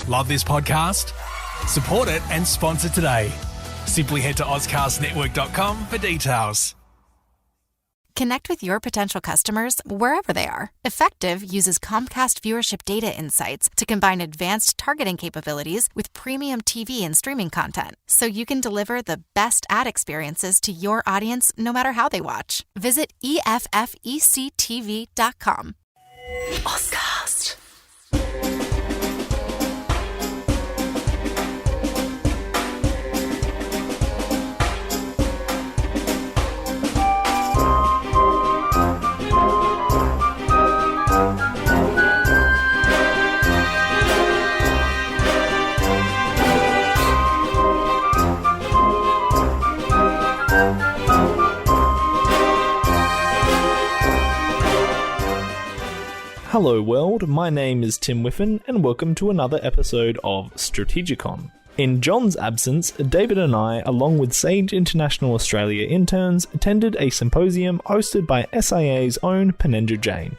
Love this podcast? Support it and sponsor today. Simply head to ozcastnetwork.com for details. Connect with your potential customers wherever they are. Effective uses Comcast viewership data insights to combine advanced targeting capabilities with premium TV and streaming content, so you can deliver the best ad experiences to your audience no matter how they watch. Visit EFFECTV.com. Ozcast. Hello world, my name is Tim Whiffen and welcome to another episode of STRATEGIKON. In John's absence, David and I, along with Sage International Australia interns, attended a symposium hosted by SIA's own Purnendra Jain.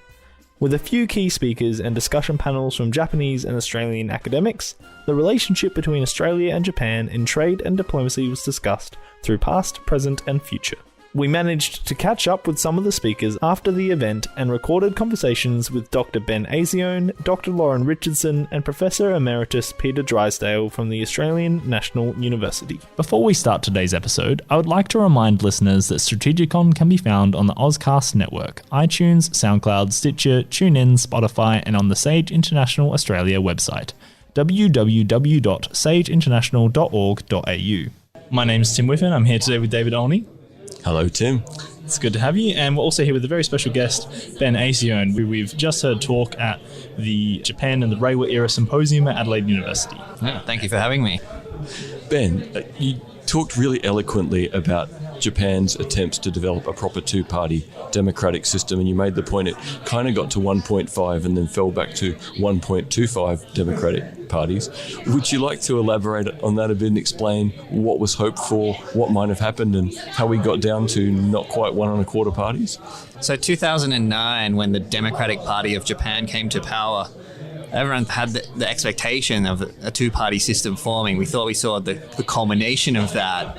With a few key speakers and discussion panels from Japanese and Australian academics, the relationship between Australia and Japan in trade and diplomacy was discussed through past, present and future. We managed to catch up with some of the speakers after the event and recorded conversations with Dr. Ben Ascione, Dr. Lauren Richardson, and Professor Emeritus Peter Drysdale from the Australian National University. Before we start today's episode, I would like to remind listeners that STRATEGIKON can be found on the Ozcast network, iTunes, SoundCloud, Stitcher, TuneIn, Spotify, and on the Sage International Australia website, www.sageinternational.org.au. My name is Tim Whiffen. I'm here today with David Olney. Hello, Tim. It's good to have you. And we're also here with a very special guest, Ben Ascione, who we've just heard talk at the Japan and the Reiwa era symposium at Adelaide University. Yeah, thank you for having me. Ben, you talked really eloquently about Japan's attempts to develop a proper two-party democratic system, and you made the point it kind of got to 1.5 and then fell back to 1.25 democratic parties. Would you like to elaborate on that a bit and explain what was hoped for, what might have happened, and how we got down to not quite 1.25 parties? So 2009, when the Democratic Party of Japan came to power, everyone had the expectation of a two-party system forming. We thought we saw the culmination of that.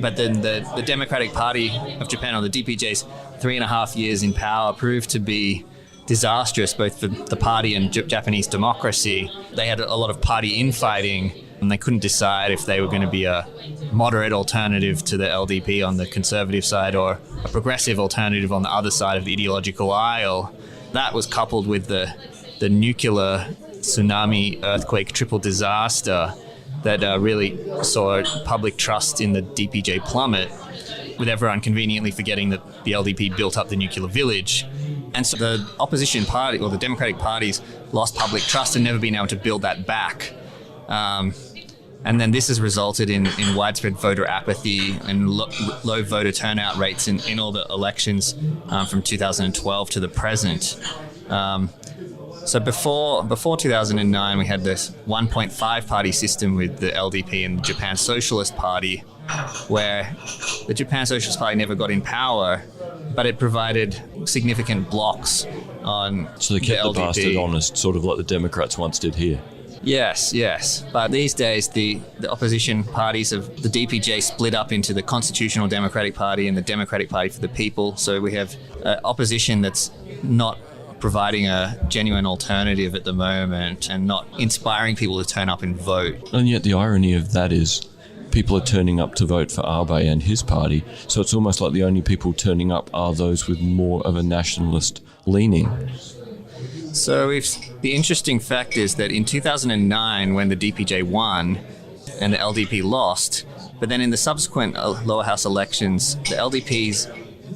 But then the Democratic Party of Japan, or the DPJ's 3.5 years in power, proved to be disastrous, both for the party and Japanese democracy. They had a lot of party infighting, and they couldn't decide if they were going to be a moderate alternative to the LDP on the conservative side or a progressive alternative on the other side of the ideological aisle. That was coupled with the nuclear tsunami, earthquake, triple disaster that really saw public trust in the DPJ plummet, with everyone conveniently forgetting that the LDP built up the nuclear village. And so the opposition party, or the Democratic parties, lost public trust and never been able to build that back. And then this has resulted in widespread voter apathy and low voter turnout rates in all the elections from 2012 to the present. So before 2009, we had this 1.5 party system with the LDP and the Japan Socialist Party, where the Japan Socialist Party never got in power, but it provided significant blocks on So they kept the bastard honest, sort of like the Democrats once did here. Yes. But these days, the opposition parties of the DPJ split up into the Constitutional Democratic Party and the Democratic Party for the People. So we have opposition that's not providing a genuine alternative at the moment and not inspiring people to turn up and vote. And yet the irony of that is people are turning up to vote for Abe and his party, so it's almost like the only people turning up are those with more of a nationalist leaning. So the interesting fact is that in 2009, when the DPJ won and the LDP lost, but then in the subsequent lower house elections, the LDP's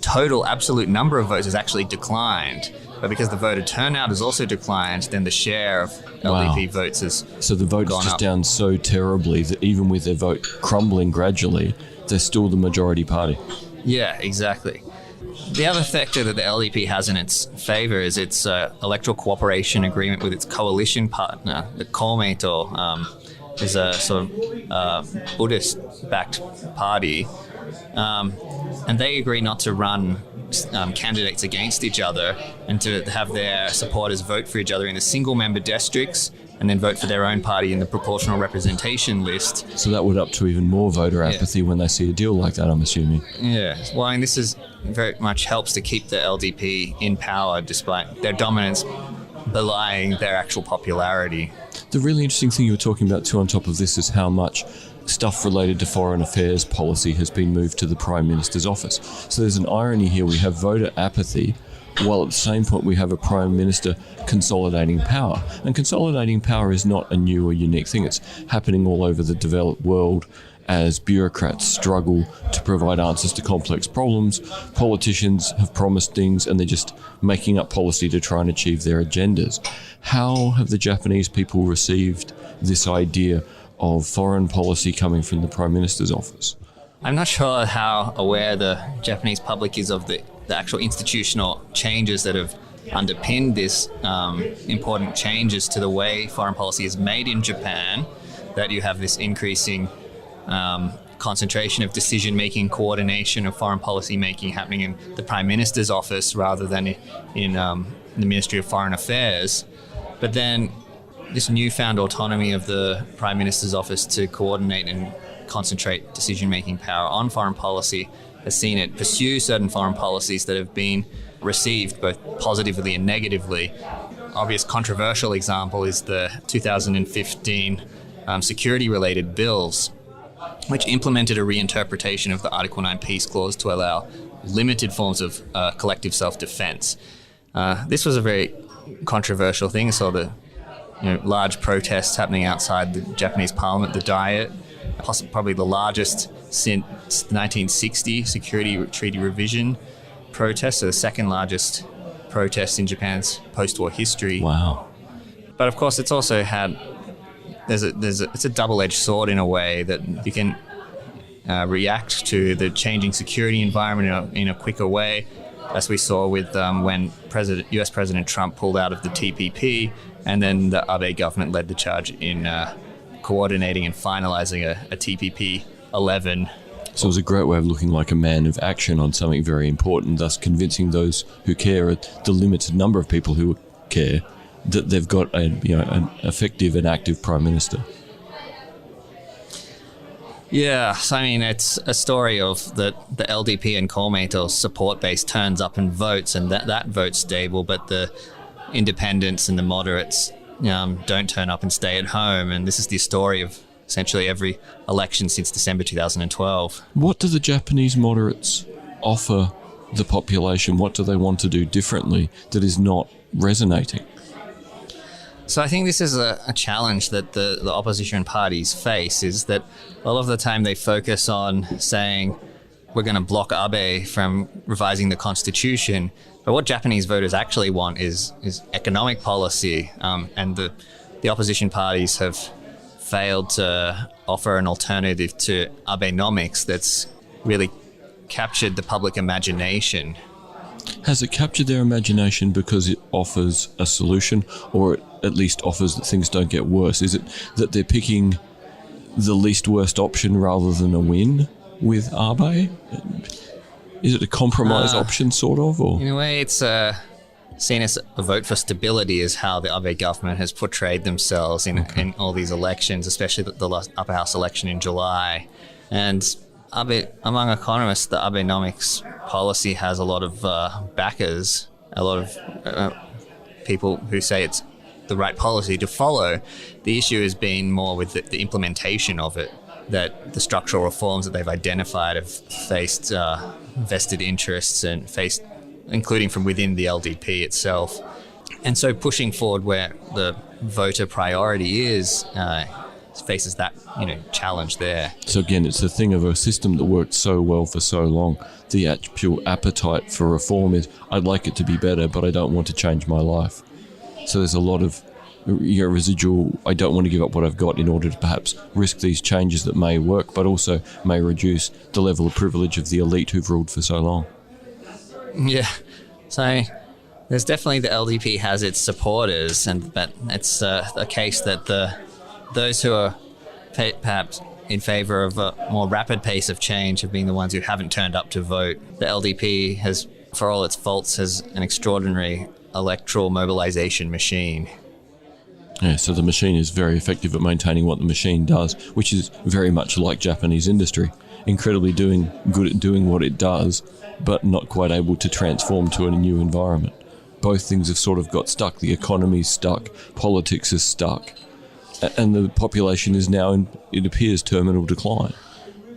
total absolute number of votes has actually declined. But because the voter turnout has also declined, then the share of LDP votes has So the vote is just down so terribly that even with their vote crumbling gradually, they're still the majority party. Yeah, exactly. The other factor that the LDP has in its favour is its electoral cooperation agreement with its coalition partner, the Komeito, is a sort of Buddhist-backed party. And they agree not to run candidates against each other and to have their supporters vote for each other in the single-member districts and then vote for their own party in the proportional representation list. So that would up to even more voter apathy when they see a deal like that, I'm assuming. Yeah, well, and this is very much helps to keep the LDP in power despite their dominance belying their actual popularity. The really interesting thing you were talking about too on top of this is how much stuff related to foreign affairs policy has been moved to the Prime Minister's office. So there's an irony here. We have voter apathy, while at the same point we have a Prime Minister consolidating power. And consolidating power is not a new or unique thing. It's happening all over the developed world as bureaucrats struggle to provide answers to complex problems. Politicians have promised things and they're just making up policy to try and achieve their agendas. How have the Japanese people received this idea of foreign policy coming from the Prime Minister's office? I'm not sure how aware the Japanese public is of the actual institutional changes that have underpinned this important changes to the way foreign policy is made in Japan, that you have this increasing concentration of decision-making, coordination of foreign policy making happening in the Prime Minister's office rather than in the Ministry of Foreign Affairs. But then this newfound autonomy of the Prime Minister's office to coordinate and concentrate decision-making power on foreign policy has seen it pursue certain foreign policies that have been received both positively and negatively. Obvious controversial example is the 2015 security-related bills, which implemented a reinterpretation of the Article 9 Peace Clause to allow limited forms of collective self-defense. This was a very controversial thing. So the large protests happening outside the Japanese parliament, the Diet, probably the largest since the 1960 Security Treaty Revision protest, so the second largest protest in Japan's post-war history. Wow. But of course, it's also had it's a double-edged sword in a way that you can react to the changing security environment in a quicker way, as we saw with when US President Trump pulled out of the TPP, and then the Abe government led the charge in coordinating and finalizing a TPP 11. So it was a great way of looking like a man of action on something very important, thus convincing those who care, the limited number of people who care, that they've got an effective and active Prime Minister. Yeah, so I mean, it's a story of the LDP and Komeito support base turns up and votes, and that vote's stable, but the independents and the moderates don't turn up and stay at home. And this is the story of essentially every election since December 2012. What do the Japanese moderates offer the population? What do they want to do differently that is not resonating? So I think this is a challenge that the opposition parties face, is that a lot of the time they focus on saying we're going to block Abe from revising the constitution. But what Japanese voters actually want is economic policy, and the opposition parties have failed to offer an alternative to Abenomics that's really captured the public imagination. Has it captured their imagination because it offers a solution, or it at least offers that things don't get worse? Is it that they're picking the least worst option rather than a win with Abe? Is it a compromise option, sort of? Or? In a way, it's seen as a vote for stability, is how the Abe government has portrayed themselves in all these elections, especially the last upper house election in July. And among economists, the Abenomics policy has a lot of backers, a lot of people who say it's the right policy to follow. The issue has been more with the implementation of it, that the structural reforms that they've identified have faced vested interests and faced, including from within the LDP itself. And so pushing forward where the voter priority is faces that challenge there. So again, it's a thing of a system that worked so well for so long. The actual appetite for reform is, I'd like it to be better, but I don't want to change my life. So there's a lot of residual, I don't want to give up what I've got in order to perhaps risk these changes that may work, but also may reduce the level of privilege of the elite who've ruled for so long. Yeah, so there's definitely the LDP has its supporters, but it's a case that those who are perhaps in favour of a more rapid pace of change have been the ones who haven't turned up to vote. The LDP has, for all its faults, has an extraordinary electoral mobilisation machine. Yeah, so the machine is very effective at maintaining what the machine does, which is very much like Japanese industry. Incredibly good at doing what it does, but not quite able to transform to a new environment. Both things have sort of got stuck. The economy's stuck, politics is stuck, and the population is now it appears, terminal decline.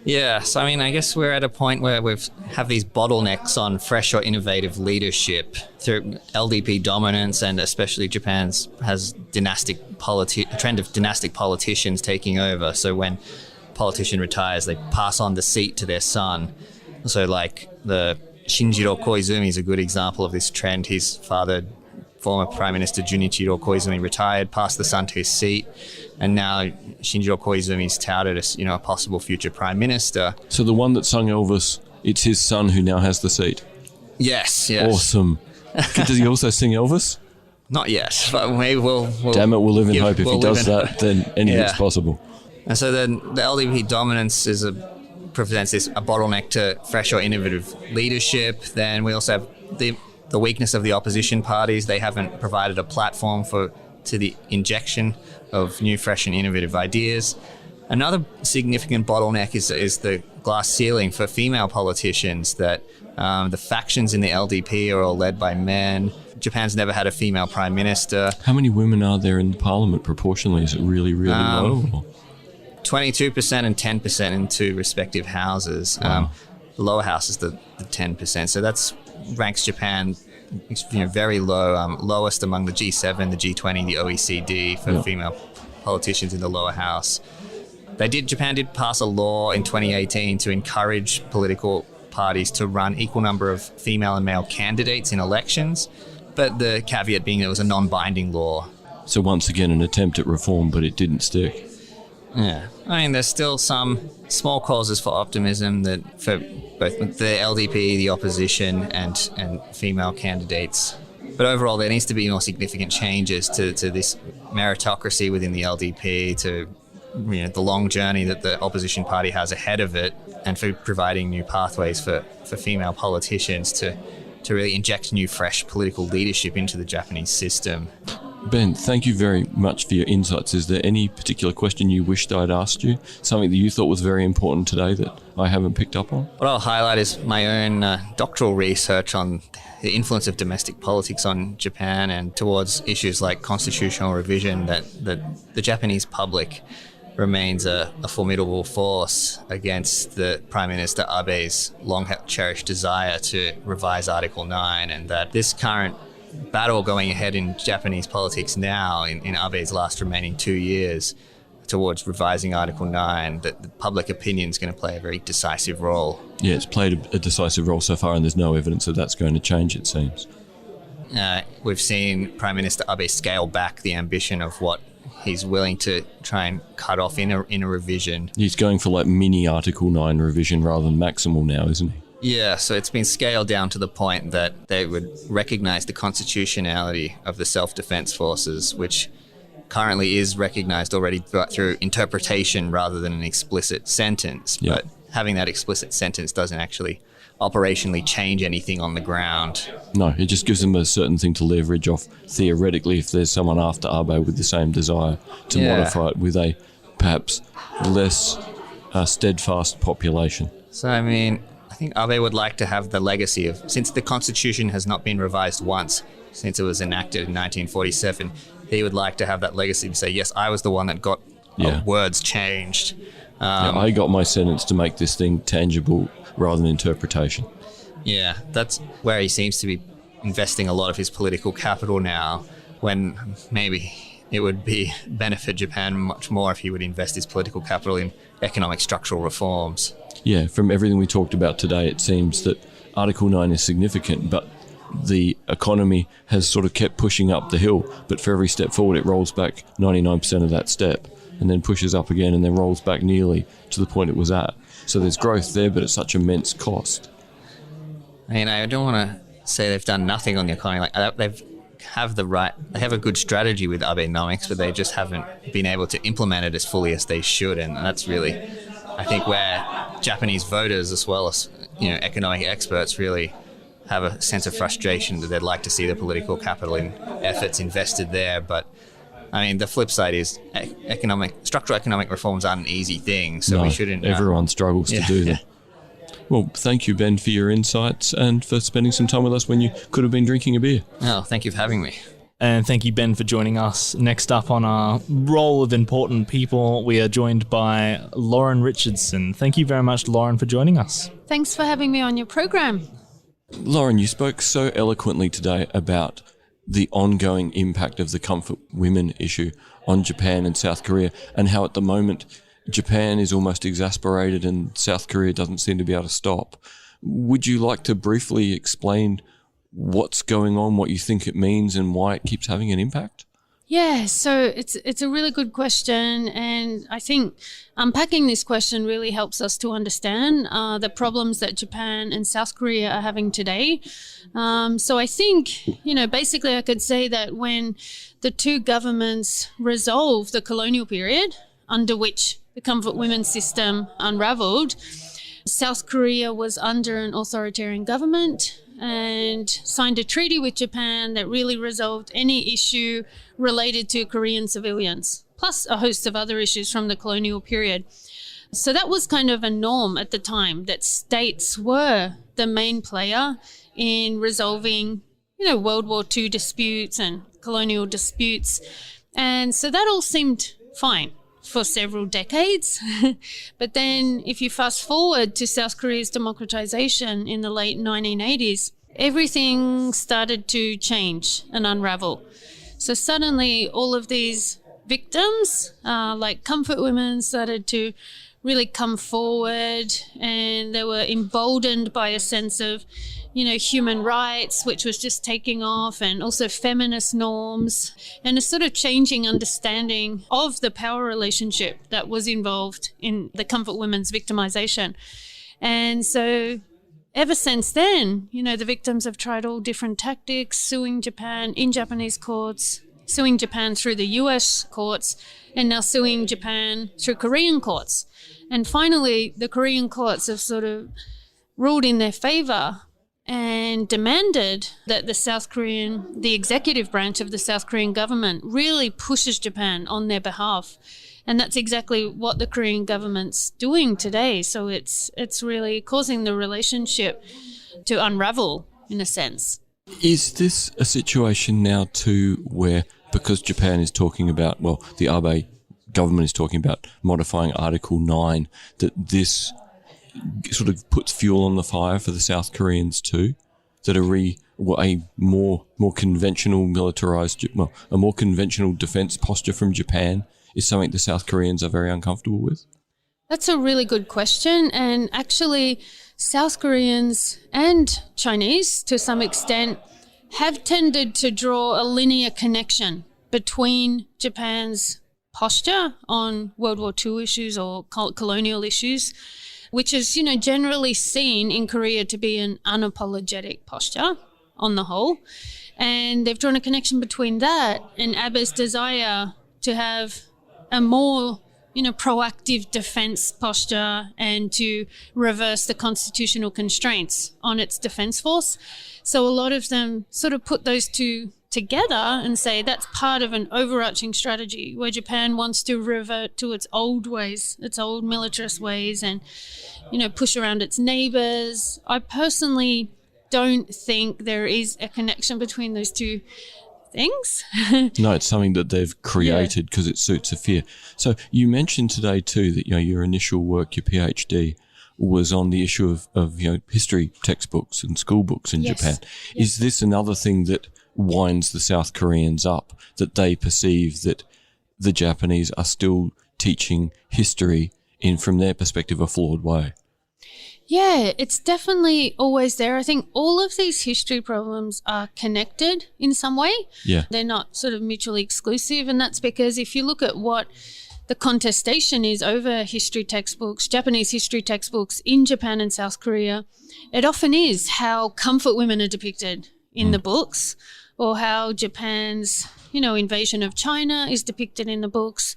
Yeah, so I mean, I guess we're at a point where we have these bottlenecks on fresh or innovative leadership through LDP dominance, and especially Japan's has a trend of dynastic politicians taking over. So when a politician retires, they pass on the seat to their son. So like the Shinjiro Koizumi is a good example of this trend. His father, former Prime Minister Junichiro Koizumi, retired, passed the son to his seat, and now Shinjiro Koizumi is touted as, a possible future Prime Minister. So the one that sung Elvis, it's his son who now has the seat? Yes. Awesome. Does he also sing Elvis? Not yet, but maybe we'll Damn it, we'll live in hope. If he does that, then anything's possible. And so then the LDP dominance presents a bottleneck to fresh or innovative leadership. Then we also have the weakness of the opposition parties. They haven't provided a platform to the injection of new, fresh and innovative ideas. Another significant bottleneck is the glass ceiling for female politicians, that the factions in the LDP are all led by men. Japan's never had a female prime minister. How many women are there in the parliament proportionally? Is it really, really low? 22% and 10% in two respective houses. Wow. The lower house is the 10%. So that's ranks Japan very low, lowest among the G7, the G20, the OECD for female politicians in the lower house. Japan did pass a law in 2018 to encourage political parties to run equal number of female and male candidates in elections, but the caveat being it was a non-binding law. So once again, an attempt at reform, but it didn't stick. Yeah, I mean, there's still some small causes for optimism that for both the LDP, the opposition, and female candidates. But overall, there needs to be more significant changes to this meritocracy within the LDP, to the long journey that the opposition party has ahead of it, and for providing new pathways for female politicians to really inject new, fresh political leadership into the Japanese system. Ben, thank you very much for your insights. Is there any particular question you wished I'd asked you? Something that you thought was very important today that I haven't picked up on? What I'll highlight is my own doctoral research on the influence of domestic politics on Japan and towards issues like constitutional revision, that the Japanese public remains a formidable force against the Prime Minister Abe's long-cherished desire to revise Article 9, and that this current battle going ahead in Japanese politics now, in Abe's last remaining 2 years, towards revising Article 9, that the public opinion is going to play a very decisive role. Yeah, it's played a decisive role so far, and there's no evidence that that's going to change, it seems. We've seen Prime Minister Abe scale back the ambition of what he's willing to try and cut off in a revision. He's going for like mini Article 9 revision rather than maximal now, isn't he? Yeah, so it's been scaled down to the point that they would recognise the constitutionality of the self-defence forces, which currently is recognised already through interpretation rather than an explicit sentence. Yeah. But having that explicit sentence doesn't actually operationally change anything on the ground. No, it just gives them a certain thing to leverage off, theoretically, if there's someone after Abe with the same desire to modify it with a perhaps less steadfast population. So, I mean, I think Abe would like to have the legacy of, since the Constitution has not been revised once since it was enacted in 1947, he would like to have that legacy to say, yes, I was the one that got words changed. I got my sentence to make this thing tangible rather than interpretation. Yeah, that's where he seems to be investing a lot of his political capital now, when maybe it would benefit Japan much more if he would invest his political capital in economic structural reforms. Yeah, from everything we talked about today, it seems that Article 9 is significant, but the economy has sort of kept pushing up the hill, but for every step forward it rolls back 99% of that step, and then pushes up again and then rolls back nearly to the point it was at. So there's growth there, but at such immense cost. I mean, I don't want to say they've done nothing on the economy. Like, they have a good strategy with Abenomics, but they just haven't been able to implement it as fully as they should, and that's really, I think, where Japanese voters, as well as economic experts, really have a sense of frustration that they'd like to see the political capital in efforts invested there. But I mean, the flip side is structural economic reforms aren't an easy thing, so we shouldn't... everyone struggles to do them. Well, thank you, Ben, for your insights and for spending some time with us when you could have been drinking a beer. Oh, thank you for having me. And thank you, Ben, for joining us. Next up on our Role of Important People, we are joined by Lauren Richardson. Thank you very much, Lauren, for joining us. Thanks for having me on your program. Lauren, you spoke so eloquently today about the ongoing impact of the comfort women issue on Japan and South Korea, and how at the moment Japan is almost exasperated and South Korea doesn't seem to be able to stop. Would you like to briefly explain what's going on, what you think it means, and why it keeps having an impact? Yeah, so it's a really good question, and I think unpacking this question really helps us to understand the problems that Japan and South Korea are having today. So I think, basically I could say that when the two governments resolved the colonial period under which the comfort women system unraveled, South Korea was under an authoritarian government and signed a treaty with Japan that really resolved any issue related to Korean civilians, plus a host of other issues from the colonial period. So that was kind of a norm at the time, that states were the main player in resolving, World War II disputes and colonial disputes. And so that all seemed fine for several decades. But then if you fast forward to South Korea's democratization in the late 1980s, everything started to change and unravel. So suddenly all of these victims, like comfort women, started to really come forward, and they were emboldened by a sense of, human rights, which was just taking off, and also feminist norms, and a sort of changing understanding of the power relationship that was involved in the comfort women's victimization. And so ever since then, the victims have tried all different tactics, suing Japan in Japanese courts, suing Japan through the US courts, and now suing Japan through Korean courts. And finally, the Korean courts have sort of ruled in their favor and demanded that the executive branch of the South Korean government really pushes Japan on their behalf. And that's exactly what the Korean government's doing today. So it's really causing the relationship to unravel, in a sense. Is this a situation now too where, because Japan is talking about, the Abe government is talking about modifying Article 9, that this sort of puts fuel on the fire for the South Koreans too, that a more conventional militarized, a more conventional defense posture from Japan is something the South Koreans are very uncomfortable with? That's a really good question. And actually, South Koreans and Chinese, to some extent, have tended to draw a linear connection between Japan's posture on World War II issues or colonial issues, which is, generally seen in Korea to be an unapologetic posture on the whole. And they've drawn a connection between that and Abe's desire to have a more, proactive defense posture and to reverse the constitutional constraints on its defense force. So a lot of them sort of put those two together and say that's part of an overarching strategy where Japan wants to revert to its old ways, its old militarist ways, and, push around its neighbors. I personally don't think there is a connection between those two things. No, it's something that they've created because it suits a fear. So you mentioned today too that, your initial work, your PhD, was on the issue of history textbooks and school books in Japan. Yes. Is this another thing that winds the South Koreans up, that they perceive that the Japanese are still teaching history in, from their perspective, a flawed way? Yeah, it's definitely always there. I think all of these history problems are connected in some way. Yeah. They're not sort of mutually exclusive, and that's because if you look at what the contestation is over history textbooks, Japanese history textbooks in Japan and South Korea, it often is how comfort women are depicted in the books, or how Japan's, invasion of China is depicted in the books.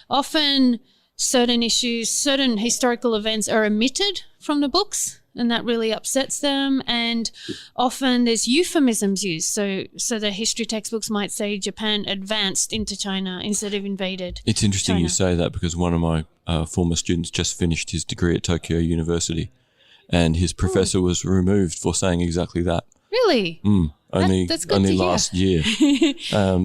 Often certain issues, certain historical events are omitted from the books and that really upsets them. And often there's euphemisms used. So the history textbooks might say Japan advanced into China instead of invaded. It's interesting China. you say that, because one of my former students just finished his degree at Keio University, and his professor was removed for saying exactly that. Really? That's good only last year.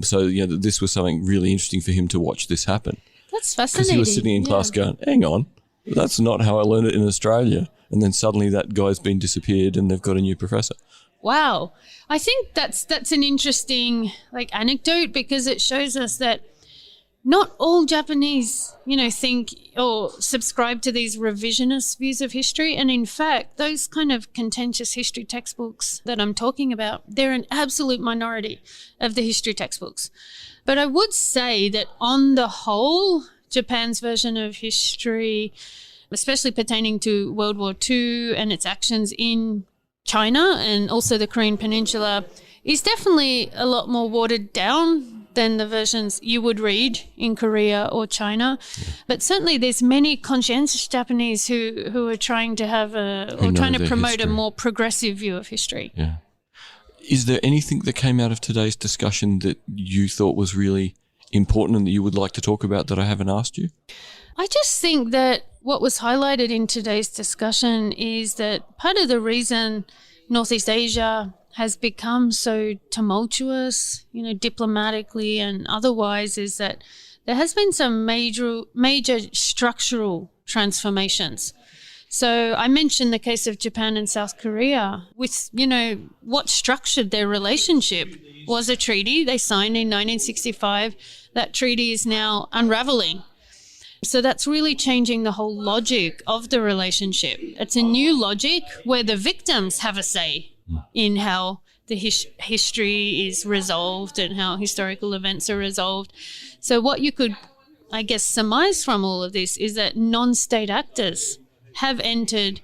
So this was something really interesting for him to watch this happen. That's fascinating. Because he was sitting in class going, hang on, that's not how I learned it in Australia. And then suddenly that guy's been disappeared and they've got a new professor. Wow. I think that's an interesting anecdote, because it shows us that not all Japanese, think or subscribe to these revisionist views of history. And in fact, those kind of contentious history textbooks that I'm talking about, they're an absolute minority of the history textbooks. But I would say that on the whole, Japan's version of history, especially pertaining to World War II and its actions in China and also the Korean Peninsula, is definitely a lot more watered down than the versions you would read in Korea or China. But certainly there's many conscientious Japanese who are trying to have trying to promote a more progressive view of history. Yeah. Is there anything that came out of today's discussion that you thought was really important and that you would like to talk about that I haven't asked you? I just think that what was highlighted in today's discussion is that part of the reason Northeast Asia has become so tumultuous, diplomatically and otherwise, is that there has been some major structural transformations. So I mentioned the case of Japan and South Korea with, what structured their relationship was a treaty they signed in 1965. That treaty is now unraveling. So that's really changing the whole logic of the relationship. It's a new logic where the victims have a say in how the history is resolved and how historical events are resolved. So what you could, I guess, surmise from all of this is that non-state actors have entered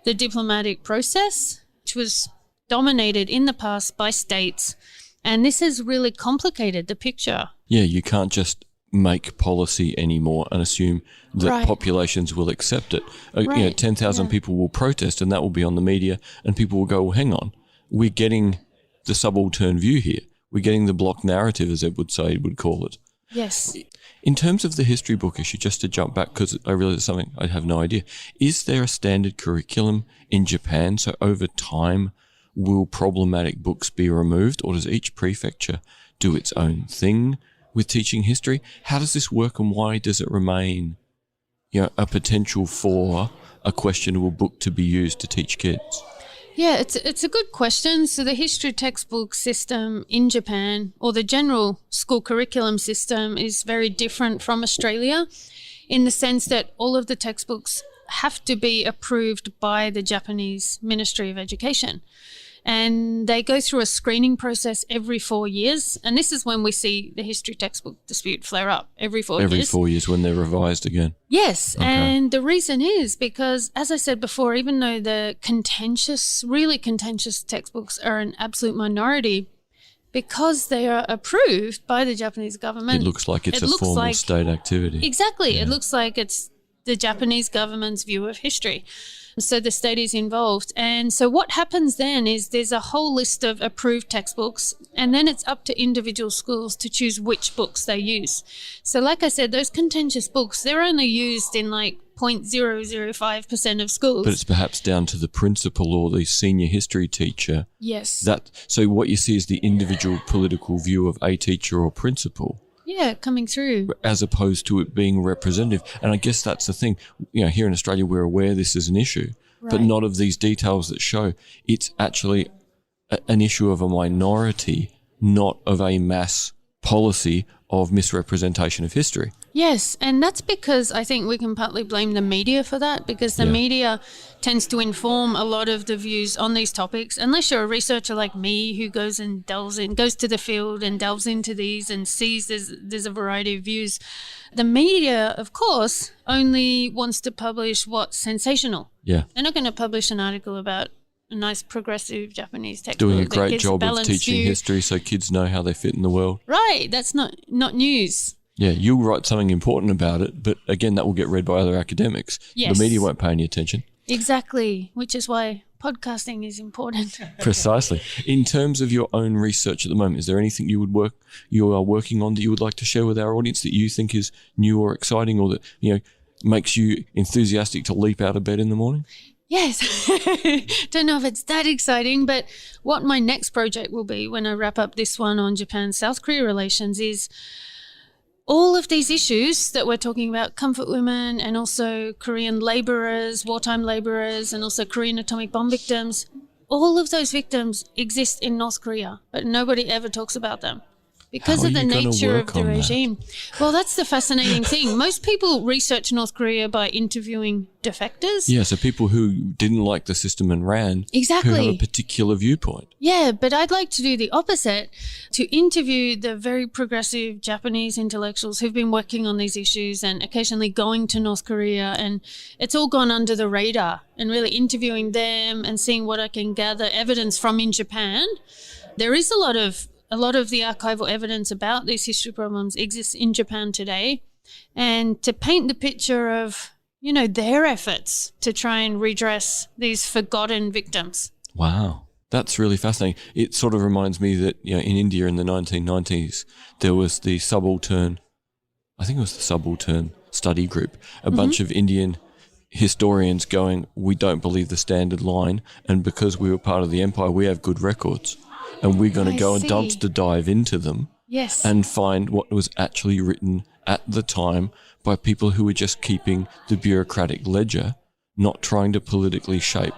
the diplomatic process, which was dominated in the past by states. And this has really complicated the picture. Yeah, you can't just make policy anymore and assume that populations will accept it. 10,000 people will protest and that will be on the media, and people will go, well, hang on, we're getting the subaltern view here. We're getting the block narrative, as Ed would call it. Yes. In terms of the history book issue, just to jump back, because I realize it's something I have no idea, is there a standard curriculum in Japan? So over time, will problematic books be removed, or does each prefecture do its own thing with teaching history? How does this work, and why does it remain, a potential for a questionable book to be used to teach kids? Yeah, it's a good question. So the history textbook system in Japan, or the general school curriculum system, is very different from Australia in the sense that all of the textbooks have to be approved by the Japanese Ministry of Education. And they go through a screening process every 4 years. And this is when we see the history textbook dispute flare up every 4 years. Every 4 years when they're revised again. Yes. Okay. And the reason is because, as I said before, even though the really contentious textbooks are an absolute minority, because they are approved by the Japanese government. It looks like it's a formal state activity. Exactly. Yeah. It looks like it's the Japanese government's view of history. So the state is involved. And so what happens then is there's a whole list of approved textbooks, and then it's up to individual schools to choose which books they use. So like I said, those contentious books, they're only used in 0.005% of schools. But it's perhaps down to the principal or the senior history teacher. Yes. So what you see is the individual political view of a teacher or principal. Yeah, coming through. As opposed to it being representative. And I guess that's the thing. Here in Australia, we're aware this is an issue, but not of these details that show it's actually an issue of a minority, not of a mass policy of misrepresentation of history. Yes, and that's because I think we can partly blame the media for that, because the media tends to inform a lot of the views on these topics. Unless you're a researcher like me who goes to the field and delves into these and sees there's a variety of views. The media, of course, only wants to publish what's sensational. Yeah. They're not going to publish an article about a nice progressive Japanese textbook. Doing a great job of teaching history so kids know how they fit in the world. Right, that's not news. Yeah, you'll write something important about it, but again, that will get read by other academics. Yes. The media won't pay any attention. Exactly, which is why podcasting is important. Precisely. In terms of your own research at the moment, is there anything you are working on that you would like to share with our audience that you think is new or exciting, or that makes you enthusiastic to leap out of bed in the morning? Yes. Don't know if it's that exciting, but what my next project will be when I wrap up this one on Japan-South Korea relations is all of these issues that we're talking about, comfort women and also Korean laborers, wartime laborers, and also Korean atomic bomb victims, all of those victims exist in North Korea, but nobody ever talks about them because of the nature of the regime. Well, that's the fascinating thing. Most people research North Korea by interviewing defectors. Yeah, so people who didn't like the system and ran, exactly, who have a particular viewpoint. Yeah, but I'd like to do the opposite, to interview the very progressive Japanese intellectuals who've been working on these issues and occasionally going to North Korea, and it's all gone under the radar, and really interviewing them and seeing what I can gather evidence from in Japan. There is a lot of the archival evidence about these history problems exists in Japan today, and to paint the picture of, their efforts to try and redress these forgotten victims. Wow, that's really fascinating. It sort of reminds me that, in India in the 1990s, there was the subaltern study group, a bunch of Indian historians going, we don't believe the Standard Line, and because we were part of the empire, we have good records. And we're going to go and dumpster dive into them, yes, and find what was actually written at the time by people who were just keeping the bureaucratic ledger, not trying to politically shape,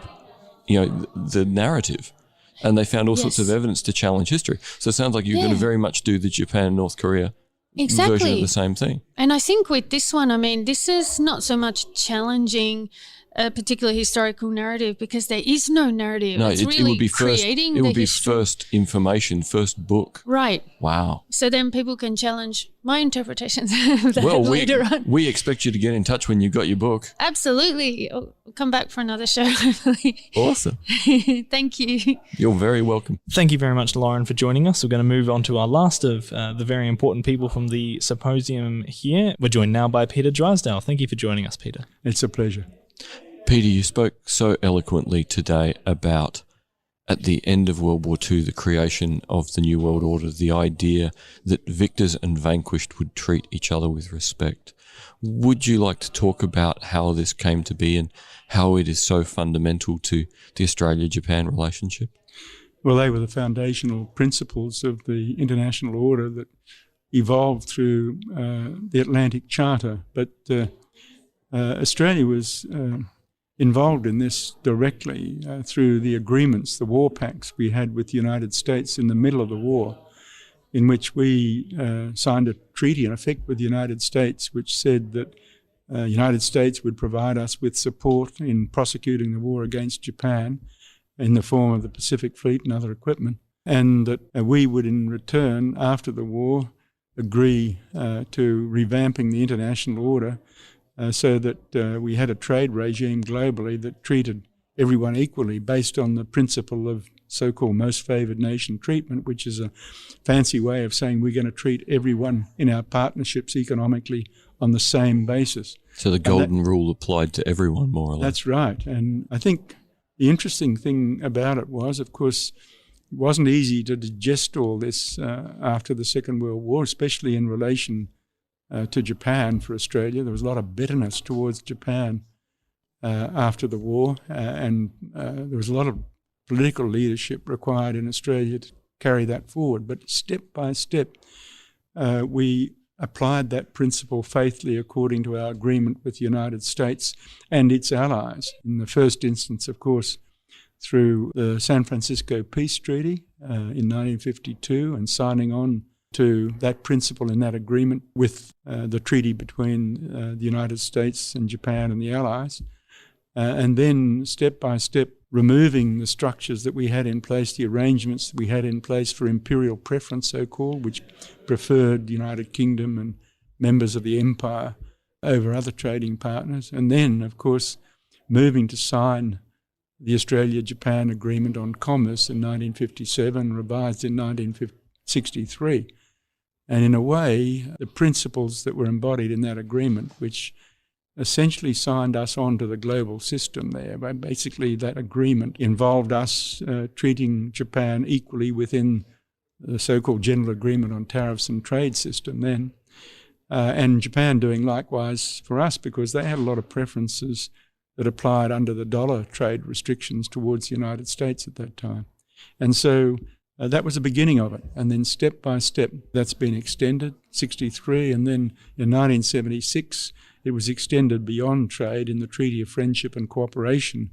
the narrative. And they found all sorts of evidence to challenge history. So it sounds like you're going to very much do the Japan-North Korea version of the same thing. And I think with this one, this is not so much challenging a particular historical narrative, because there is no narrative. No, it's it really would be first. creating it would the be history. first information, first book. Right. Wow. So then people can challenge my interpretations of that later on. We expect you to get in touch when you've got your book. Absolutely. I'll come back for another show, hopefully. Awesome. Thank you. You're very welcome. Thank you very much, Lauren, for joining us. We're going to move on to our last of the very important people from the symposium here. We're joined now by Peter Drysdale. Thank you for joining us, Peter. It's a pleasure. Peter, you spoke so eloquently today about, at the end of World War II, the creation of the New World Order, the idea that victors and vanquished would treat each other with respect. Would you like to talk about how this came to be and how it is so fundamental to the Australia-Japan relationship? Well, they were the foundational principles of the international order that evolved through the Atlantic Charter. But Australia was involved in this directly through the agreements, the war pacts we had with the United States in the middle of the war, in which we signed a treaty, in effect, with the United States, which said that the United States would provide us with support in prosecuting the war against Japan in the form of the Pacific Fleet and other equipment, and that we would, in return, after the war, agree to revamping the international order so that we had a trade regime globally that treated everyone equally based on the principle of so-called most favoured nation treatment, which is a fancy way of saying we're going to treat everyone in our partnerships economically on the same basis. So the golden rule applied to everyone, more or less. That's right. And I think the interesting thing about it was, of course, it wasn't easy to digest all this after the Second World War, especially in relation to Japan for Australia. There was a lot of bitterness towards Japan after the war, and there was a lot of political leadership required in Australia to carry that forward. But step by step, we applied that principle faithfully according to our agreement with the United States and its allies. In the first instance, of course, through the San Francisco Peace Treaty in 1952 and signing on to that principle in that agreement with the treaty between the United States and Japan and the Allies, and then step by step removing the structures that we had in place, the arrangements that we had in place for imperial preference, so-called, which preferred the United Kingdom and members of the empire over other trading partners, and then, of course, moving to sign the Australia-Japan Agreement on Commerce in 1957, revised in 1963. And in a way, the principles that were embodied in that agreement, which essentially signed us onto the global system there. Basically, that agreement involved us treating Japan equally within the so-called General Agreement on Tariffs and Trade system then, and Japan doing likewise for us, because they had a lot of preferences that applied under the dollar trade restrictions towards the United States at that time. And so that was the beginning of it. And then step by step, that's been extended, 1963, and then in 1976, it was extended beyond trade in the Treaty of Friendship and Cooperation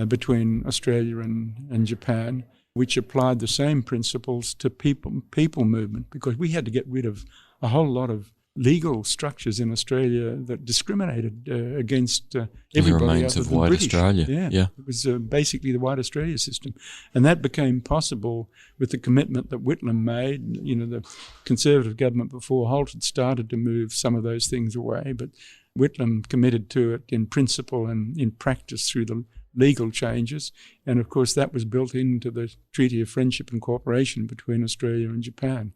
between Australia and Japan, which applied the same principles to people movement, because we had to get rid of a whole lot of legal structures in Australia that discriminated against everybody the remains other of than White British. Australia. Yeah. It was basically the White Australia system. And that became possible with the commitment that Whitlam made. You know, the Conservative government before Holt had started to move some of those things away, but Whitlam committed to it in principle and in practice through the legal changes. And of course, that was built into the Treaty of Friendship and Cooperation between Australia and Japan.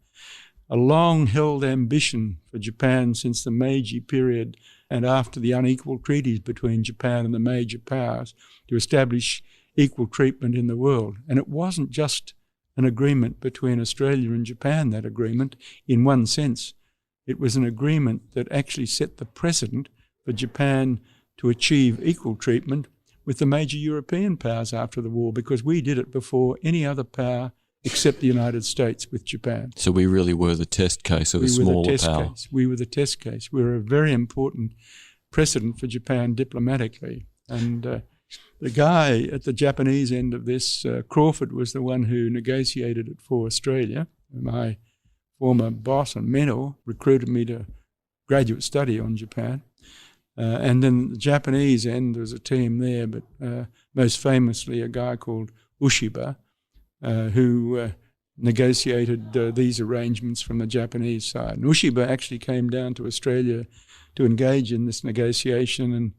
A long-held ambition for Japan since the Meiji period and after the unequal treaties between Japan and the major powers to establish equal treatment in the world. And it wasn't just an agreement between Australia and Japan, that agreement, in one sense. It was an agreement that actually set the precedent for Japan to achieve equal treatment with the major European powers after the war, because we did it before any other power except the United States with Japan. So we really were the test case of a smaller power. We were the test case. We were a very important precedent for Japan diplomatically. And the guy at the Japanese end of this, Crawford, was the one who negotiated it for Australia. My former boss and mentor recruited me to graduate study on Japan. And then the Japanese end, there was a team there, but most famously a guy called Ushiba, who negotiated these arrangements from the Japanese side. And Ushiba actually came down to Australia to engage in this negotiation,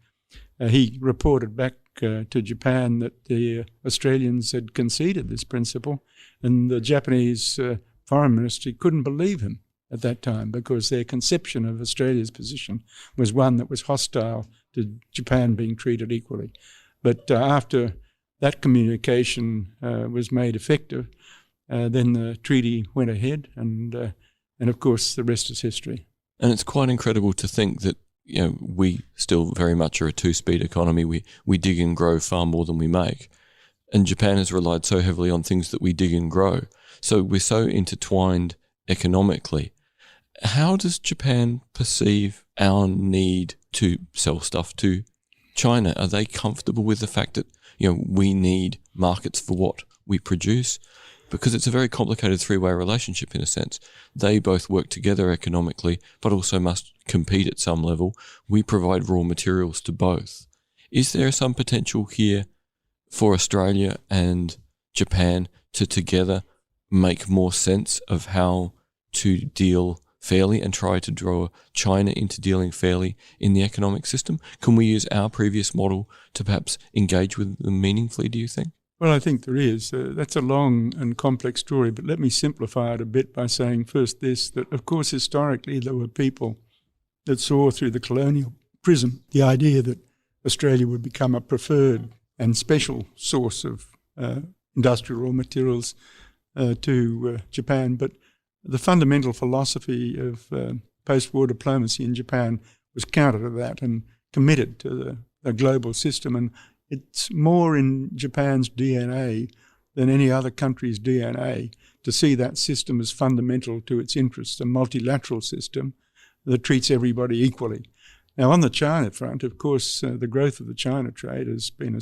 and he reported back to Japan that the Australians had conceded this principle, and the Japanese foreign ministry couldn't believe him at that time, because their conception of Australia's position was one that was hostile to Japan being treated equally. But after that communication was made effective, then the treaty went ahead, and of course the rest is history. And it's quite incredible to think that, you know, we still very much are a two-speed economy. We dig and grow far more than we make, and Japan has relied so heavily on things that we dig and grow. So we're so intertwined economically. How does Japan perceive our need to sell stuff to China? Are they comfortable with the fact that, you know, we need markets for what we produce? Because it's a very complicated three-way relationship in a sense. They both work together economically, but also must compete at some level. We provide raw materials to both. Is there some potential here for Australia and Japan to together make more sense of how to deal fairly and try to draw China into dealing fairly in the economic system? Can we use our previous model to perhaps engage with them meaningfully, do you think? Well, I think there is. That's a long and complex story, but let me simplify it a bit by saying first this, that of course historically there were people that saw through the colonial prism the idea that Australia would become a preferred and special source of industrial raw materials to Japan. But the fundamental philosophy of post-war diplomacy in Japan was counter to that and committed to the global system. And it's more in Japan's DNA than any other country's DNA to see that system as fundamental to its interests, a multilateral system that treats everybody equally. Now, on the China front, of course, the growth of the China trade has been a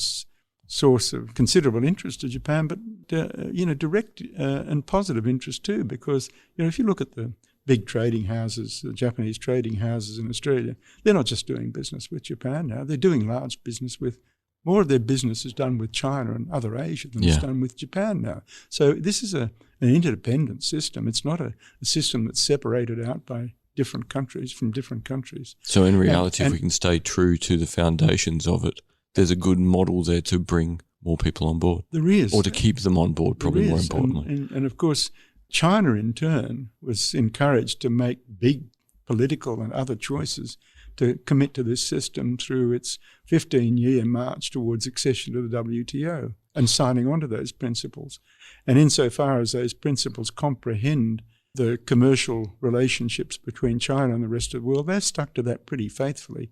source of considerable interest to Japan, but direct and positive interest too, because if you look at the big trading houses, the Japanese trading houses in Australia, they're not just doing business with Japan now; they're doing large business with. More of their business is done with China and other Asia than it's done with Japan now. So this is an interdependent system. It's not a system that's separated out by different countries from different countries. So in reality, if we can stay true to the foundations of it, there's a good model there to bring more people on board. There is. Or to keep them on board, probably more importantly. And of course, China in turn was encouraged to make big political and other choices to commit to this system through its 15-year march towards accession to the WTO and signing on to those principles. And insofar as those principles comprehend the commercial relationships between China and the rest of the world, they're stuck to that pretty faithfully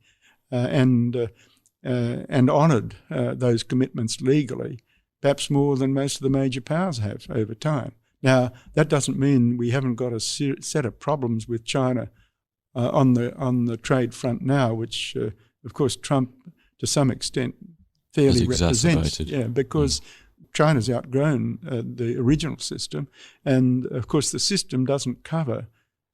and honoured those commitments legally, perhaps more than most of the major powers have over time. Now, that doesn't mean we haven't got a set of problems with China on the trade front now, which, of course, Trump, to some extent, fairly represents. Yeah, because China's outgrown the original system, and, of course, the system doesn't cover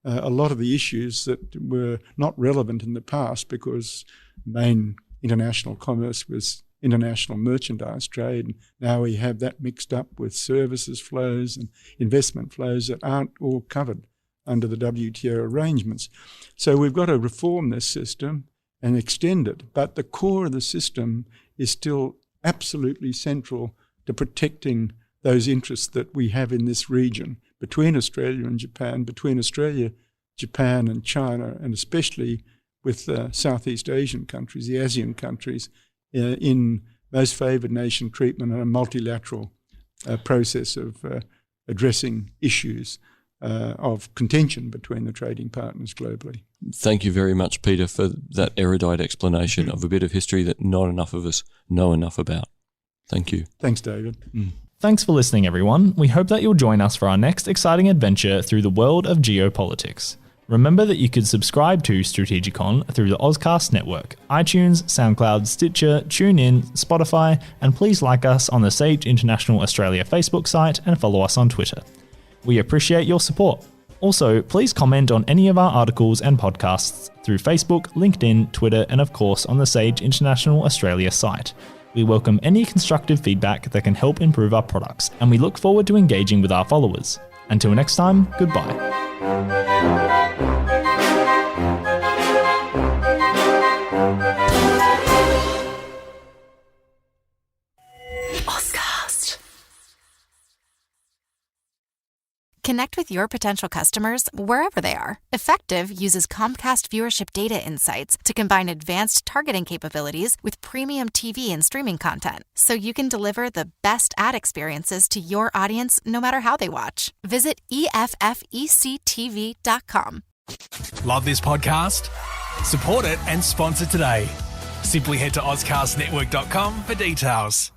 a lot of the issues that were not relevant in the past because main international commerce was international merchandise trade. And now we have that mixed up with services flows and investment flows that aren't all covered under the WTO arrangements. So we've got to reform this system and extend it. But the core of the system is still absolutely central to protecting those interests that we have in this region between Australia and Japan, between Australia, Japan and China, and especially with Southeast Asian countries, the ASEAN countries, in most favoured nation treatment and a multilateral process of addressing issues of contention between the trading partners globally. Thank you very much, Peter, for that erudite explanation of a bit of history that not enough of us know enough about. Thank you. Thanks, David. Thanks for listening, everyone. We hope that you'll join us for our next exciting adventure through the world of geopolitics. Remember that you could subscribe to STRATEGIKON through the Ozcast network, iTunes, SoundCloud, Stitcher, TuneIn, Spotify, and please like us on the Sage International Australia Facebook site and follow us on Twitter. We appreciate your support. Also, please comment on any of our articles and podcasts through Facebook, LinkedIn, Twitter, and of course on the Sage International Australia site. We welcome any constructive feedback that can help improve our products, and we look forward to engaging with our followers. Until next time, goodbye. Connect with your potential customers wherever they are. Effective uses Comcast viewership data insights to combine advanced targeting capabilities with premium TV and streaming content, so you can deliver the best ad experiences to your audience no matter how they watch. Visit EFFECTV.com. Love this podcast? Support it and sponsor today. Simply head to AuscastNetwork.com for details.